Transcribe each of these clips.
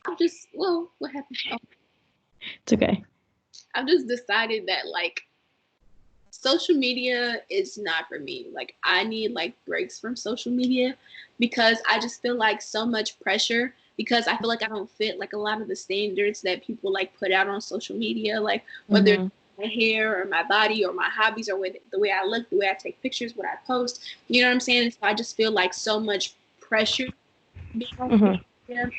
what happened? Oh, It's okay. I've just decided that like social media is not for me. Like I need like breaks from social media because I just feel like so much pressure because I feel like I don't fit like a lot of the standards that people like put out on social media, like whether it's Mm-hmm. my hair or my body or my hobbies or the way I look, the way I take pictures, what I post. You know what I'm saying? So I just feel like so much pressure being on social Mm-hmm. media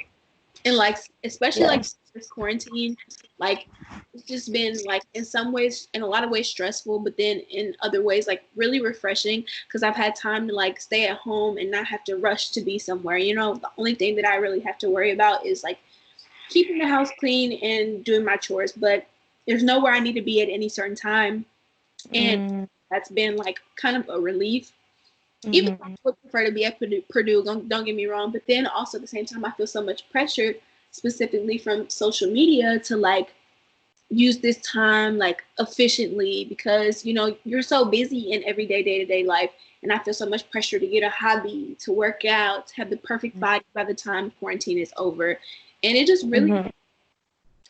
and like especially Yeah. like this quarantine, like it's just been like in some ways, in a lot of ways stressful, but then in other ways like really refreshing because I've had time to like stay at home and not have to rush to be somewhere. You know, the only thing that I really have to worry about is like keeping the house clean and doing my chores, but there's nowhere I need to be at any certain time, and that's been like kind of a relief. Even though I Mm-hmm. would prefer to be at Purdue, don't get me wrong, but then also at the same time, I feel so much pressure, specifically from social media, to like use this time like efficiently because you know you're so busy in everyday day-to-day life, and I feel so much pressure to get a hobby, to work out, to have the perfect body by the time quarantine is over, and it just really, Mm-hmm.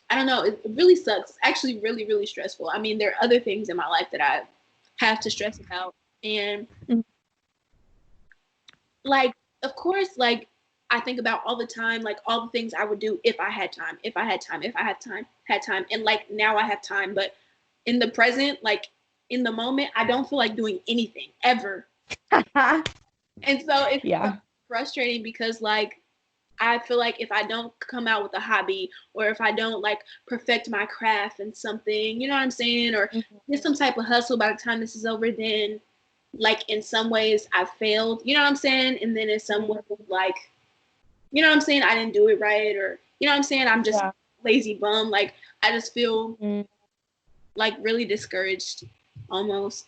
I don't know, it really sucks. It's actually really really stressful. I mean, there are other things in my life that I have to stress about, and like of course like I think about all the time like all the things I would do if I had time, had time, and like now I have time, but in the present, like in the moment, I don't feel like doing anything ever. And so it's so Yeah. frustrating because like I feel like if I don't come out with a hobby or if I don't like perfect my craft and something, you know what I'm saying, or get some type of hustle by the time this is over, then like in some ways I failed, you know what I'm saying? And then in some ways like, you know what I'm saying, I didn't do it right, or you know what I'm saying, I'm just Yeah. lazy bum. Like I just feel Mm, like really discouraged almost.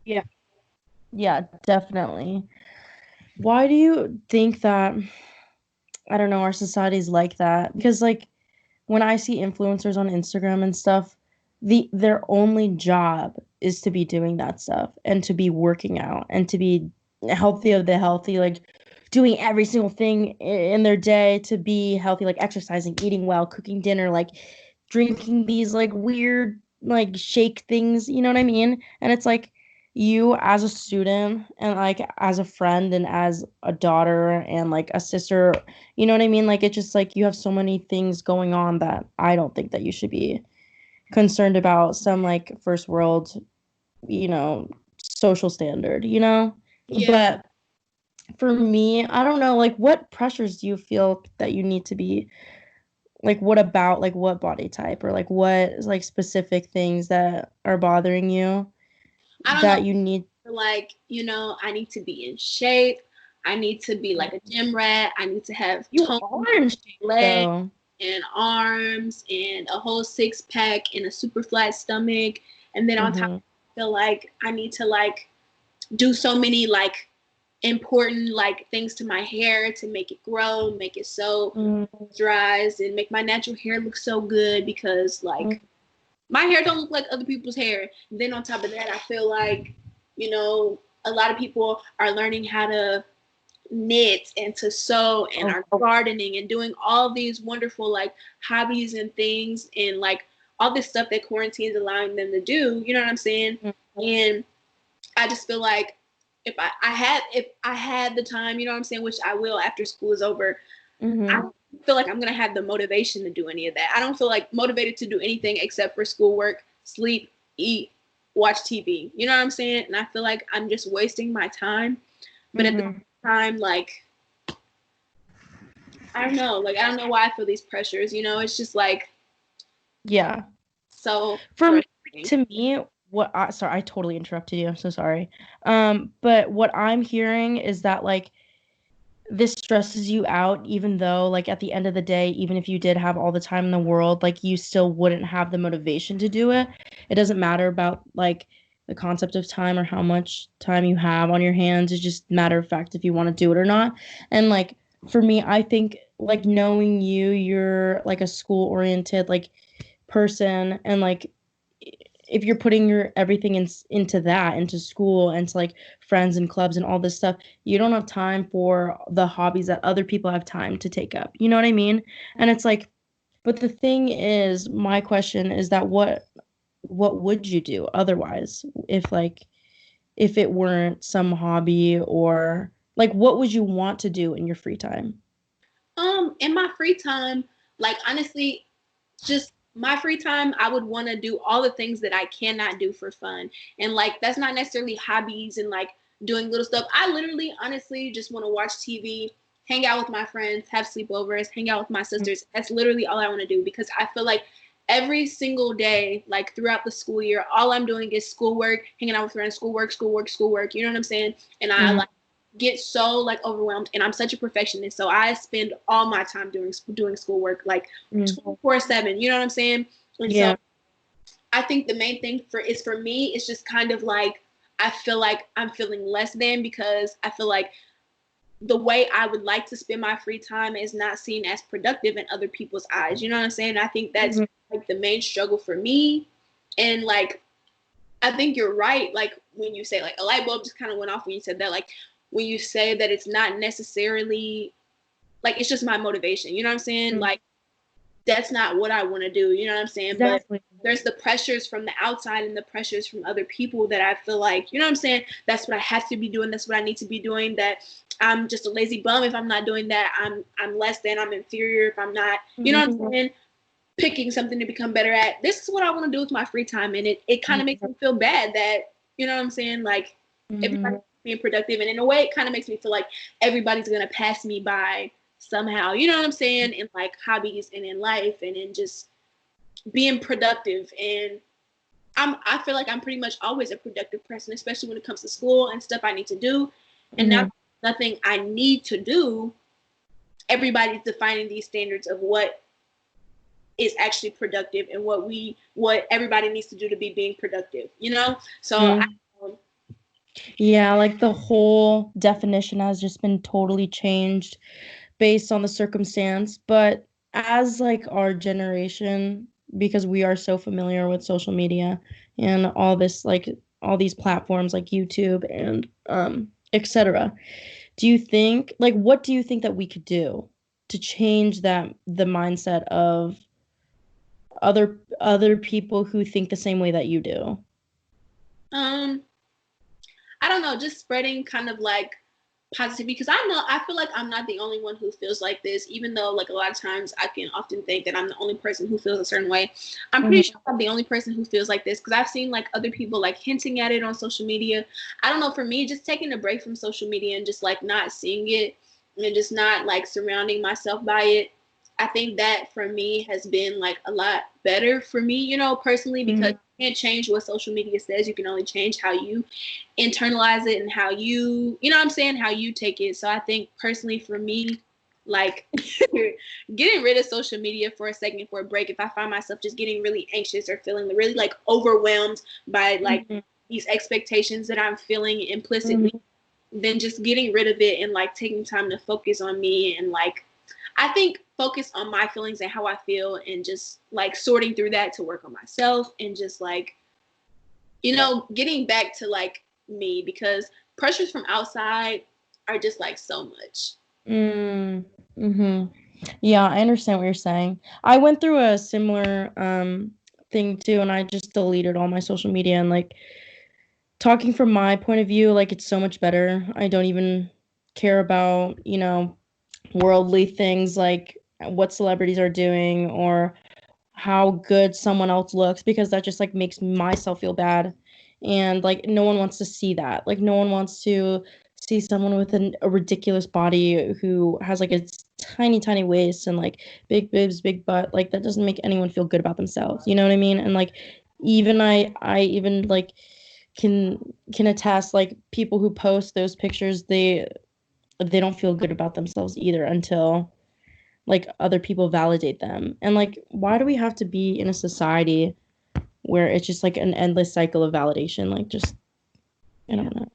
yeah. Yeah, definitely. Why do you think that, I don't know, our society's like that? Because like when I see influencers on Instagram and stuff, their only job is to be doing that stuff and to be working out and to be healthy of the healthy, like doing every single thing in their day to be healthy, like exercising, eating well, cooking dinner, like drinking these like weird like shake things, you know what I mean? And it's like you as a student and like as a friend and as a daughter and like a sister, you know what I mean? Like it's just like you have so many things going on that I don't think that you should be concerned about some like first world, you know, social standard, you know? Yeah. But for me, I don't know, like what pressures do you feel that you need to be like what about like what body type or like what like specific things that are bothering you I don't know, that you need. like, you know, I need to be in shape. I need to be like a gym rat. I need to have You tone are in shape legs though. and arms and a whole six pack and a super flat stomach. And then on top, Mhm. I feel like I need to like do so many like important like things to my hair to make it grow, make it so Mhm. dries, and make my natural hair look so good because like my hair don't look like other people's hair. And then on top of that, I feel like, you know, a lot of people are learning how to knit and to sew and are gardening and doing all these wonderful like hobbies and things and like all this stuff that quarantine is allowing them to do. You know what I'm saying? And I just feel like if I had the time, you know what I'm saying, which I will after school is over, I Mhm. don't feel like I'm gonna have the motivation to do any of that. I don't feel like motivated to do anything except for schoolwork, sleep, eat, watch TV. You know what I'm saying? And I feel like I'm just wasting my time. But at the Mhm. same time, like I don't know, like I don't know why I feel these pressures. You know, it's just like Yeah. so For me, frustrating. to me, what I sorry, I totally interrupted you. I'm so sorry. But what I'm hearing is that like this stresses you out even though like at the end of the day, even if you did have all the time in the world, like you still wouldn't have the motivation to do it. It doesn't matter about like the concept of time or how much time you have on your hands. It's just matter of fact if you want to do it or not. And like for me, I think like knowing you, you're like a school oriented like person and like if you're putting your everything into school and to like friends and clubs and all this stuff, you don't have time for the hobbies that other people have time to take up. You know what I mean? And it's like, but the thing is, my question is that what would you do otherwise if it weren't some hobby, or like what would you want to do in your free time? In my free time, like honestly, just my free time, I would want to do all the things that I cannot do for fun. And like that's not necessarily hobbies and like doing little stuff. I literally honestly just want to watch TV, hang out with my friends, have sleepovers, hang out with my sisters. That's literally all I want to do because I feel like every single day, like throughout the school year, all I'm doing is schoolwork, hanging out with friends, schoolwork, schoolwork, schoolwork. You know what I'm saying? And I like get so like overwhelmed, and I'm such a perfectionist, so I spend all my time doing schoolwork like 24/7. You know what I'm saying? And so I think the main thing for me, it's just kind of like I feel like I'm feeling less than because I feel like the way I would like to spend my free time is not seen as productive in other people's eyes. You know what I'm saying? I think that's like the main struggle for me. And like, I think you're right. Like when you say like a light bulb just kind of went off when you said that, like when you say that it's not necessarily like, it's just my motivation. You know what I'm saying? Like, that's not what I want to do. You know what I'm saying? Exactly. But there's the pressures from the outside and the pressures from other people that I feel like, you know what I'm saying? That's what I have to be doing. That's what I need to be doing. That I'm just a lazy bum if I'm not doing that. I'm less than, I'm inferior if I'm not, you know what I'm saying? Picking something to become better at. This is what I want to do with my free time. And it kind of makes me feel bad that, you know what I'm saying? Like everybody's being productive. And in a way, it kind of makes me feel like everybody's going to pass me by somehow, you know what I'm saying? In like hobbies and in life and in just being productive. And I feel like I'm pretty much always a productive person, especially when it comes to school and stuff I need to do. And now nothing I need to do, everybody's defining these standards of what is actually productive and what everybody needs to do to be being productive, you know? So yeah, like the whole definition has just been totally changed based on the circumstance. But as like our generation, because we are so familiar with social media and all this, like all these platforms like YouTube and etc., do you think, like, what do you think that we could do to change the mindset of other people who think the same way that you do? I don't know, just spreading kind of like positivity, because I feel like I'm not the only one who feels like this, even though like a lot of times I can often think that I'm the only person who feels a certain way. I'm pretty sure I'm the only person who feels like this, because I've seen like other people like hinting at it on social media. I don't know, for me, just taking a break from social media and just like not seeing it and just not like surrounding myself by it, I think that for me has been like a lot better for me, you know, personally, because you can't change what social media says. You can only change how you internalize it and how you know what I'm saying, how you take it. So I think personally for me, like getting rid of social media for a second, for a break, if I find myself just getting really anxious or feeling really like overwhelmed by like these expectations that I'm feeling implicitly, then just getting rid of it and like taking time to focus on me and like I think focus on my feelings and how I feel and just like sorting through that to work on myself and just like, you know, getting back to like me, because pressures from outside are just like so much. Yeah, I understand what you're saying. I went through a similar thing too, and I just deleted all my social media, and like talking from my point of view, like it's so much better. I don't even care about, you know, worldly things like what celebrities are doing or how good someone else looks, because that just like makes myself feel bad. And like no one wants to see that. Like no one wants to see someone with a ridiculous body who has like a tiny waist and like big boobs, big butt. Like that doesn't make anyone feel good about themselves. You know what I mean? And like even I even like can attest, like people who post those pictures, they don't feel good about themselves either until like other people validate them. And like why do we have to be in a society where it's just like an endless cycle of validation? Like just I don't know.